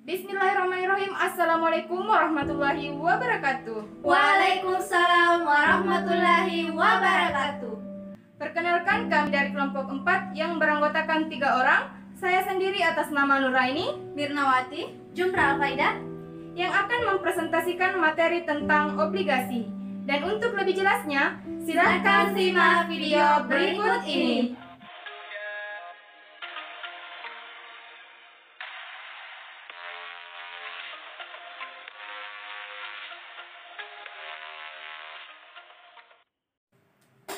Bismillahirrahmanirrahim. Assalamualaikum warahmatullahi wabarakatuh. Waalaikumsalam warahmatullahi wabarakatuh. Perkenalkan, kami dari kelompok 4 yang beranggotakan 3 orang. Saya sendiri atas nama Nuraini, Mirnawati, Jumra Alfaida, yang akan mempresentasikan materi tentang obligasi. Dan untuk lebih jelasnya, silakan simak video berikut ini.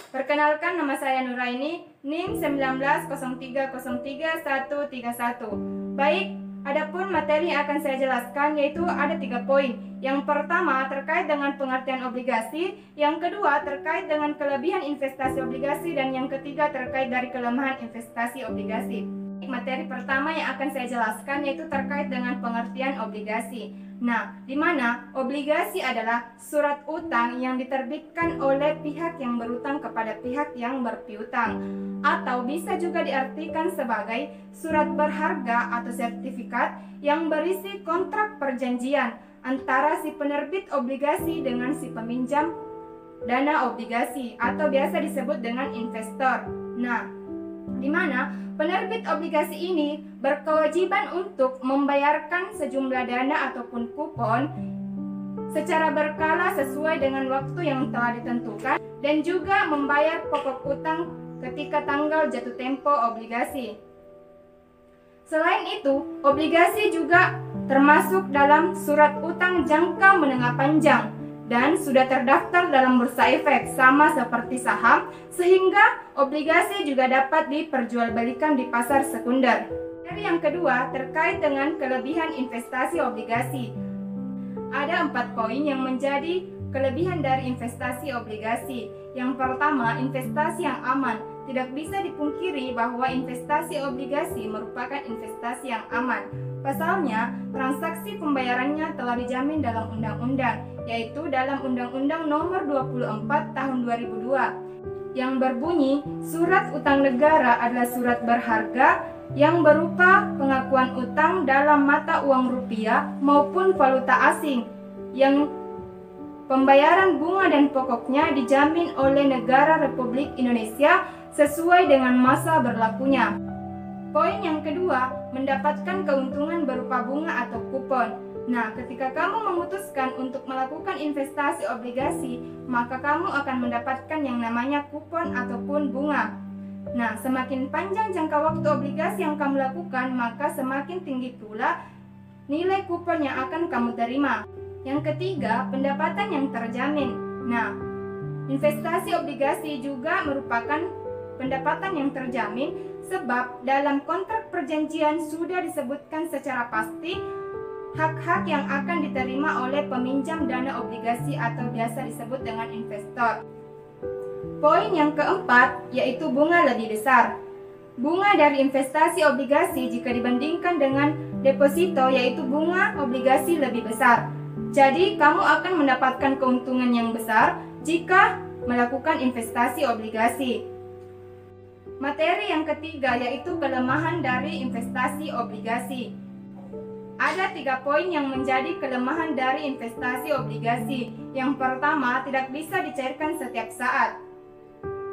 Perkenalkan, nama saya Nuraini, NIM 1903033131. Baik, adapun materi yang akan saya jelaskan yaitu ada 3 poin. Yang pertama terkait dengan pengertian obligasi, yang kedua terkait dengan kelebihan investasi obligasi, dan yang ketiga terkait dari kelemahan investasi obligasi. Materi pertama yang akan saya jelaskan yaitu terkait dengan pengertian obligasi. Nah, di mana obligasi adalah surat utang yang diterbitkan oleh pihak yang berutang kepada pihak yang berpiutang, atau bisa juga diartikan sebagai surat berharga atau sertifikat yang berisi kontrak perjanjian antara si penerbit obligasi dengan si peminjam dana obligasi, atau biasa disebut dengan investor. Nah, di mana penerbit obligasi ini berkewajiban untuk membayarkan sejumlah dana ataupun kupon secara berkala sesuai dengan waktu yang telah ditentukan, dan juga membayar pokok utang ketika tanggal jatuh tempo obligasi. Selain itu, obligasi juga termasuk dalam surat utang jangka menengah panjang dan sudah terdaftar dalam bursa efek sama seperti saham, sehingga obligasi juga dapat diperjualbelikan di pasar sekunder. Dari yang kedua terkait dengan kelebihan investasi obligasi. Ada 4 poin yang menjadi kelebihan dari investasi obligasi. Yang pertama, investasi yang aman. Tidak bisa dipungkiri bahwa investasi obligasi merupakan investasi yang aman. Pasalnya, transaksi pembayarannya telah dijamin dalam undang-undang, yaitu dalam Undang-Undang Nomor 24 Tahun 2002, yang berbunyi, surat utang negara adalah surat berharga yang berupa pengakuan utang dalam mata uang rupiah maupun valuta asing, yang pembayaran bunga dan pokoknya dijamin oleh negara Republik Indonesia sesuai dengan masa berlakunya. Poin yang kedua, mendapatkan keuntungan berupa bunga atau kupon. Nah, ketika kamu memutuskan untuk melakukan investasi obligasi, maka kamu akan mendapatkan yang namanya kupon ataupun bunga. Nah, semakin panjang jangka waktu obligasi yang kamu lakukan, maka semakin tinggi pula nilai kupon yang akan kamu terima. Yang ketiga, pendapatan yang terjamin. Nah, investasi obligasi juga merupakan pendapatan yang terjamin, sebab dalam kontrak perjanjian sudah disebutkan secara pasti hak-hak yang akan diterima oleh peminjam dana obligasi atau biasa disebut dengan investor. Poin yang keempat yaitu bunga lebih besar. Bunga dari investasi obligasi jika dibandingkan dengan deposito yaitu bunga obligasi lebih besar. Jadi kamu akan mendapatkan keuntungan yang besar jika melakukan investasi obligasi. Materi yang ketiga yaitu kelemahan dari investasi obligasi. Ada 3 poin yang menjadi kelemahan dari investasi obligasi. Yang pertama, tidak bisa dicairkan setiap saat.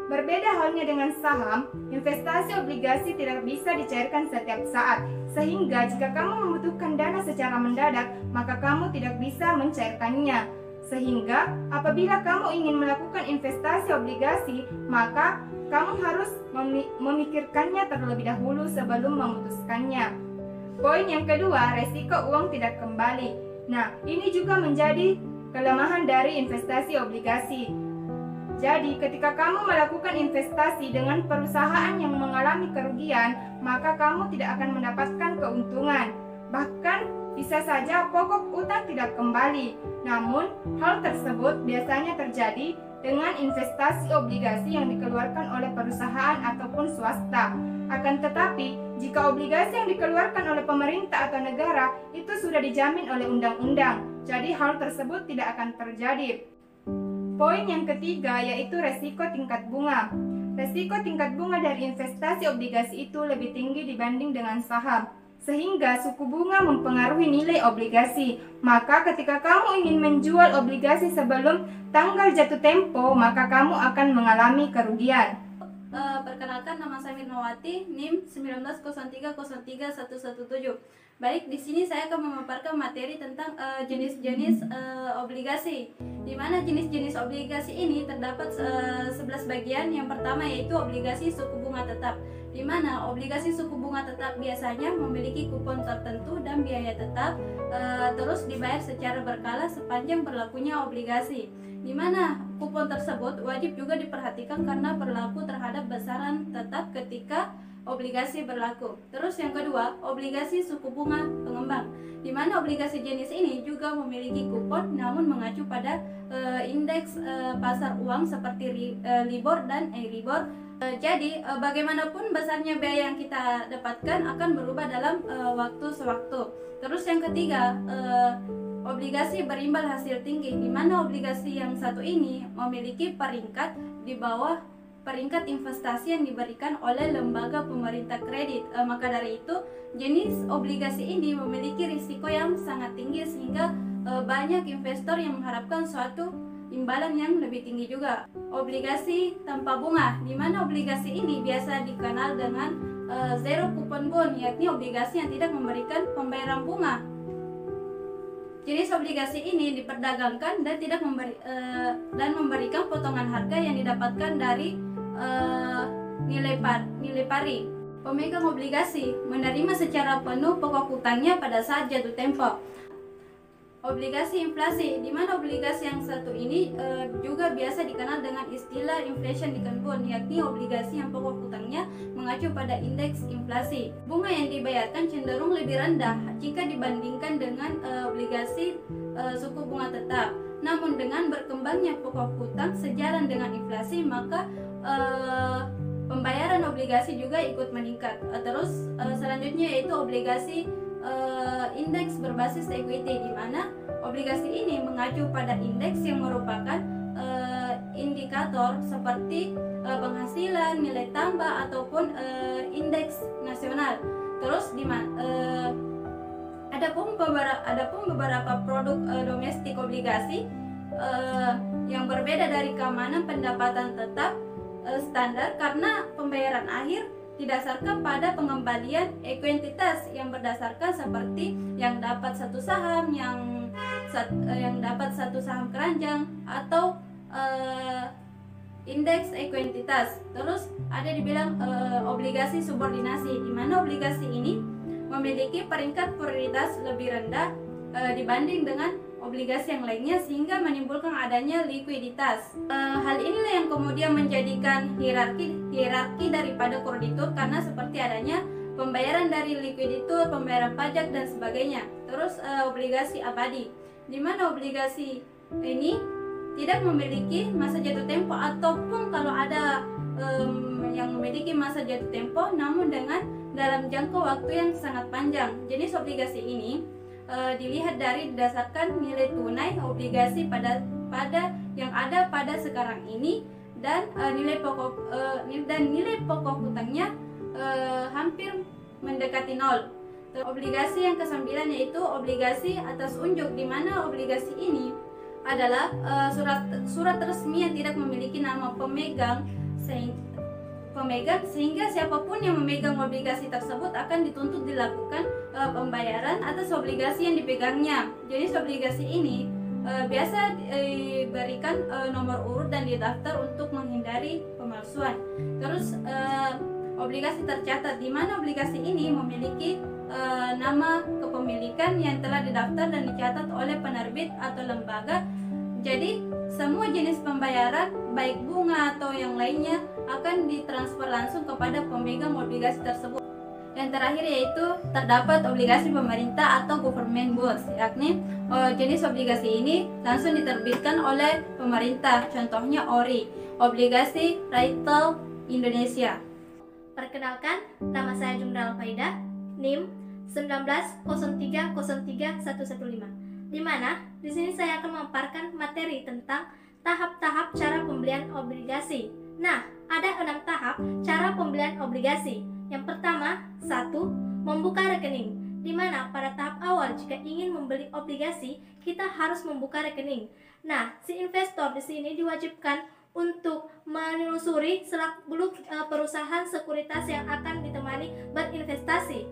Berbeda halnya dengan saham, investasi obligasi tidak bisa dicairkan setiap saat, sehingga jika kamu membutuhkan dana secara mendadak, maka kamu tidak bisa mencairkannya. Sehingga apabila kamu ingin melakukan investasi obligasi, maka kamu harus memikirkannya terlebih dahulu sebelum memutuskannya. Poin yang kedua, resiko uang tidak kembali. Nah, ini juga menjadi kelemahan dari investasi obligasi. Jadi, ketika kamu melakukan investasi dengan perusahaan yang mengalami kerugian, maka kamu tidak akan mendapatkan keuntungan. Bahkan, bisa saja pokok utang tidak kembali. Namun, hal tersebut biasanya terjadi dengan investasi obligasi yang dikeluarkan oleh perusahaan ataupun swasta. Akan tetapi, jika obligasi yang dikeluarkan oleh pemerintah atau negara itu sudah dijamin oleh undang-undang, jadi hal tersebut tidak akan terjadi. Poin yang ketiga yaitu resiko tingkat bunga. Resiko tingkat bunga dari investasi obligasi itu lebih tinggi dibanding dengan saham. sehingga suku bunga mempengaruhi nilai obligasi. Maka ketika kamu ingin menjual obligasi sebelum tanggal jatuh tempo, maka kamu akan mengalami kerugian. Perkenalkan, nama saya Mirnawati, NIM 1903031117. Baik, di sini saya akan memaparkan materi tentang jenis-jenis obligasi. Di mana jenis-jenis obligasi ini terdapat 11 bagian. Yang pertama yaitu obligasi suku bunga tetap. Di mana obligasi suku bunga tetap biasanya memiliki kupon tertentu dan biaya tetap, terus dibayar secara berkala sepanjang berlakunya obligasi. Di mana kupon tersebut wajib juga diperhatikan karena berlaku terhadap besaran tetap ketika obligasi berlaku. Terus yang kedua, obligasi suku bunga pengembang. Di mana obligasi jenis ini juga memiliki kupon namun mengacu pada indeks pasar uang seperti LIBOR dan EURIBOR. Jadi bagaimanapun besarnya biaya yang kita dapatkan akan berubah dalam waktu sewaktu. Terus yang ketiga, obligasi berimbal hasil tinggi, di mana obligasi yang satu ini memiliki peringkat di bawah peringkat investasi yang diberikan oleh lembaga pemerintah kredit. Maka dari itu, jenis obligasi ini memiliki risiko yang sangat tinggi sehingga banyak investor yang mengharapkan suatu imbalan yang lebih tinggi juga. Obligasi tanpa bunga, di mana obligasi ini biasa dikenal dengan zero coupon bond, yakni obligasi yang tidak memberikan pembayaran bunga. Jenis obligasi ini diperdagangkan dan tidak memberikan potongan harga yang didapatkan dari nilai pari. Pemegang obligasi menerima secara penuh pokok hutangnya pada saat jatuh tempo. Obligasi inflasi, di mana obligasi yang satu ini juga biasa dikenal dengan istilah inflation linked bond, yakni obligasi yang pokok hutangnya mengacu pada indeks inflasi. Bunga yang dibayarkan cenderung lebih rendah jika dibandingkan dengan obligasi suku bunga tetap. Namun dengan berkembangnya pokok hutang sejalan dengan inflasi, maka pembayaran obligasi juga ikut meningkat. Terus selanjutnya yaitu obligasi indeks berbasis equity, di mana obligasi ini mengacu pada indeks yang merupakan indikator seperti penghasilan, nilai tambah ataupun indeks nasional. Terus adapun beberapa produk domestik obligasi yang berbeda dari keamanan pendapatan tetap standar karena pembayaran akhir didasarkan pada pengembalian ekuintitas yang berdasarkan seperti yang dapat satu saham, yang dapat satu saham keranjang atau indeks ekuintitas. Terus ada dibilang obligasi subordinasi, di mana obligasi ini memiliki peringkat prioritas lebih rendah dibanding dengan obligasi yang lainnya sehingga menimbulkan adanya likuiditas. Hal inilah yang kemudian menjadikan hierarki daripada kreditur karena seperti adanya pembayaran dari likuiditur, pembayaran pajak dan sebagainya. Terus obligasi abadi, di mana obligasi ini tidak memiliki masa jatuh tempo ataupun kalau ada yang memiliki masa jatuh tempo namun dengan dalam jangka waktu yang sangat panjang. Jenis obligasi ini dilihat dari berdasarkan nilai tunai obligasi pada yang ada pada sekarang ini dan nilai pokok hutangnya hampir mendekati nol. Obligasi yang ke-9 yaitu obligasi atas unjuk, di mana obligasi ini adalah surat resmi yang tidak memiliki nama pemegang sehingga siapapun yang memegang obligasi tersebut akan dituntut dilakukan pembayaran atas obligasi yang dipegangnya. Jenis obligasi ini biasa diberikan nomor urut dan didaftar untuk menghindari pemalsuan. Terus obligasi tercatat, di mana obligasi ini memiliki nama kepemilikan yang telah didaftar dan dicatat oleh penerbit atau lembaga. Jadi semua jenis pembayaran baik bunga atau yang lainnya akan ditransfer langsung kepada pemegang obligasi tersebut. Yang terakhir yaitu terdapat obligasi pemerintah atau government bonds, yakni jenis obligasi ini langsung diterbitkan oleh pemerintah, contohnya ORI, Obligasi Retail Indonesia. Perkenalkan, nama saya Jumra Alfaida, NIM 1903031115. Di mana di sini saya akan memaparkan materi tentang tahap-tahap cara pembelian obligasi. Nah, ada 6 tahap cara pembelian obligasi. Yang pertama, 1. membuka rekening, di mana pada tahap awal jika ingin membeli obligasi, kita harus membuka rekening. Nah, si investor di sini diwajibkan untuk menelusuri seluk-beluk perusahaan sekuritas yang akan ditemani berinvestasi.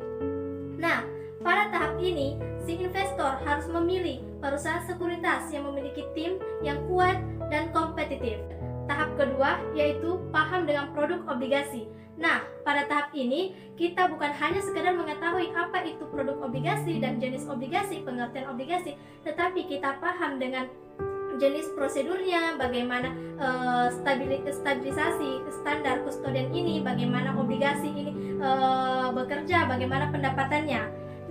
Nah, pada tahap ini, si investor harus memilih perusahaan sekuritas yang memiliki tim yang kuat dan kompetitif. Tahap kedua yaitu paham dengan produk obligasi. Nah, pada tahap ini kita bukan hanya sekedar mengetahui apa itu produk obligasi dan jenis obligasi, pengertian obligasi, tetapi kita paham dengan jenis prosedurnya, bagaimana stabilisasi standar kustodian ini, bagaimana obligasi ini bekerja, bagaimana pendapatannya.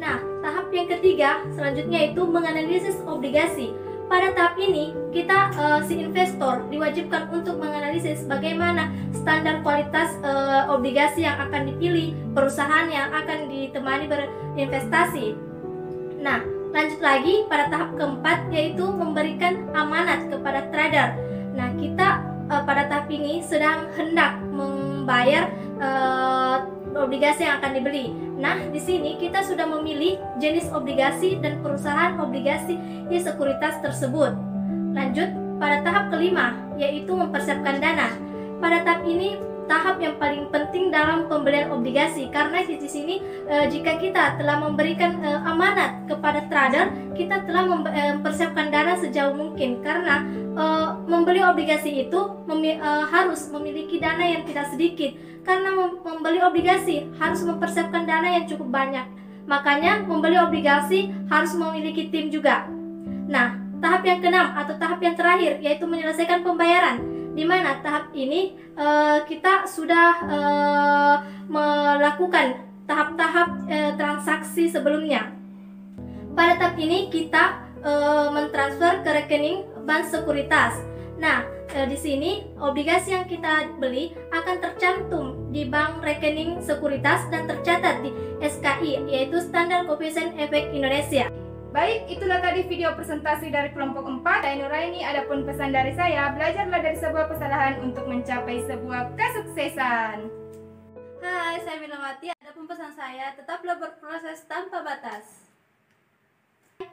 Nah, tahap yang ketiga selanjutnya itu menganalisis obligasi. Pada tahap ini kita si investor diwajibkan untuk menganalisis bagaimana standar kualitas obligasi yang akan dipilih, perusahaan yang akan ditemani berinvestasi. Nah, lanjut lagi pada tahap keempat yaitu memberikan amanat kepada trader. Nah, kita pada tahap ini sedang hendak membayar obligasi yang akan dibeli. Nah, di sini kita sudah memilih jenis obligasi dan perusahaan obligasi di sekuritas tersebut. Lanjut pada tahap kelima yaitu mempersiapkan dana. Pada tahap ini tahap yang paling penting dalam pembelian obligasi, karena di sini jika kita telah memberikan amanat kepada trader, kita telah mempersiapkan dana sejauh mungkin, karena membeli obligasi itu harus memiliki dana yang tidak sedikit, karena membeli obligasi harus mempersiapkan dana yang cukup banyak. Makanya membeli obligasi harus memiliki tim juga. Nah, tahap yang keenam atau tahap yang terakhir yaitu menyelesaikan pembayaran, di mana tahap ini kita sudah melakukan tahap-tahap transaksi sebelumnya. Pada tahap ini kita mentransfer ke rekening bank sekuritas. Nah, di sini obligasi yang kita beli akan tercantum di bank rekening sekuritas dan tercatat di SKI, yaitu Standar Koefisien Efek Indonesia. Baik, itulah tadi video presentasi dari kelompok 4. Saya Nuraini, adapun pesan dari saya, belajarlah dari sebuah kesalahan untuk mencapai sebuah kesuksesan. Hai, saya Minawati. Adapun pesan saya, tetaplah berproses tanpa batas.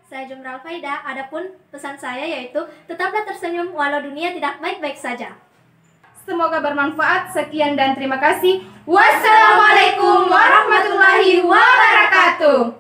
Saya Jumral Faida. Adapun pesan saya yaitu tetaplah tersenyum walau dunia tidak baik-baik saja. Semoga bermanfaat. Sekian dan terima kasih. Wassalamualaikum warahmatullahi wabarakatuh.